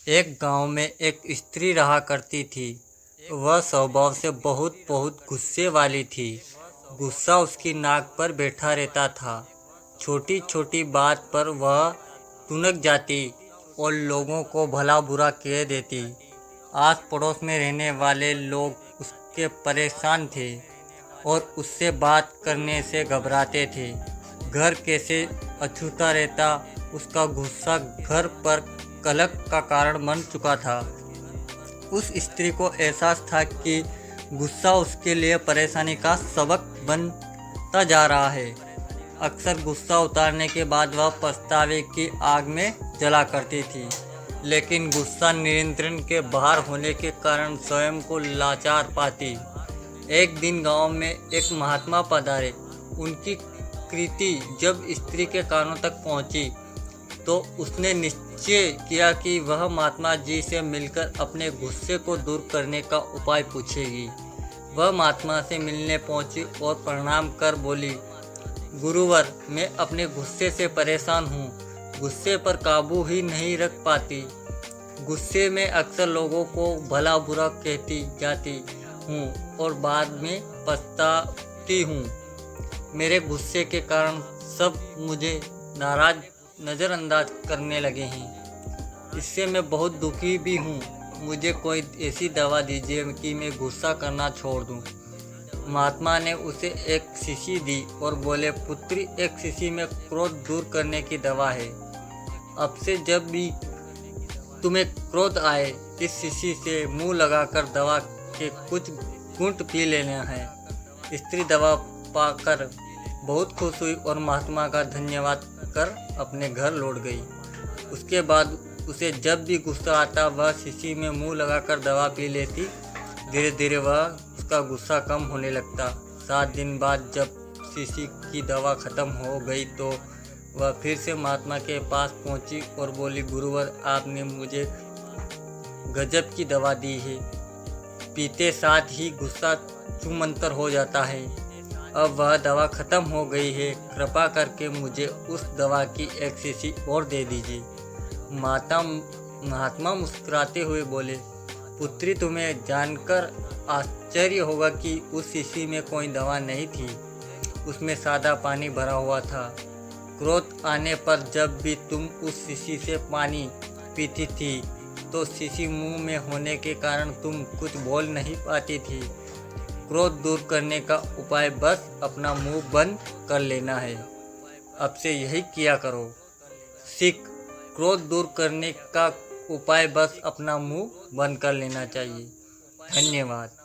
एक गांव में एक स्त्री रहा करती थी। वह स्वभाव से बहुत बहुत गुस्से वाली थी। गुस्सा उसकी नाक पर बैठा रहता था। छोटी छोटी बात पर वह तुनक जाती और लोगों को भला बुरा कह देती। आस पड़ोस में रहने वाले लोग उसके परेशान थे और उससे बात करने से घबराते थे। घर कैसे अछूता रहता, उसका गुस्सा घर पर कलह का कारण बन चुका था। उस स्त्री को एहसास था कि गुस्सा उसके लिए परेशानी का सबक बनता जा रहा है। अक्सर गुस्सा उतारने के बाद वह पछतावे की आग में जला करती थी, लेकिन गुस्सा नियंत्रण के बाहर होने के कारण स्वयं को लाचार पाती। एक दिन गांव में एक महात्मा पधारे। उनकी कृति जब स्त्री के कानों तक पहुंची तो उसने निश्चय किया कि वह महात्मा जी से मिलकर अपने गुस्से को दूर करने का उपाय पूछेगी। वह महात्मा से मिलने पहुंची और प्रणाम कर बोली, गुरुवर, मैं अपने गुस्से से परेशान हूँ। गुस्से पर काबू ही नहीं रख पाती। गुस्से में अक्सर लोगों को भला बुरा कहती जाती हूँ और बाद में पछताती हूँ। मेरे गुस्से के कारण सब मुझे नाराज नज़रअंदाज करने लगे हैं। इससे मैं बहुत दुखी भी हूँ। मुझे कोई ऐसी दवा दीजिए कि मैं गुस्सा करना छोड़ दूँ। महात्मा ने उसे एक शीशी दी और बोले, पुत्री, एक शीशी में क्रोध दूर करने की दवा है। अब से जब भी तुम्हें क्रोध आए, इस शीशी से मुंह लगाकर दवा के कुछ घूंट पी लेना है। स्त्री दवा पाकर बहुत खुश हुई और महात्मा का धन्यवाद कर अपने घर लौट गई। उसके बाद उसे जब भी गुस्सा आता वह शीशी में मुंह लगाकर दवा पी लेती। धीरे धीरे उसका गुस्सा कम होने लगता। 7 दिन बाद जब शीशी की दवा खत्म हो गई तो वह फिर से महात्मा के पास पहुंची और बोली, गुरुवर, आपने मुझे गजब की दवा दी है। पीते साथ ही गुस्सा छूमंतर हो जाता है। अब वह दवा खत्म हो गई है। कृपा करके मुझे उस दवा की एक शीशी और दे दीजिए। महात्मा मुस्कुराते हुए बोले, पुत्री, तुम्हें जानकर आश्चर्य होगा कि उस शीशी में कोई दवा नहीं थी। उसमें सादा पानी भरा हुआ था। क्रोध आने पर जब भी तुम उस शीशी से पानी पीती थी तो शीशी मुंह में होने के कारण तुम कुछ बोल नहीं पाती थी। क्रोध दूर करने का उपाय बस अपना मुंह बंद कर लेना है। अब से यही किया करो। सीख, क्रोध दूर करने का उपाय बस अपना मुंह बंद कर लेना चाहिए। धन्यवाद।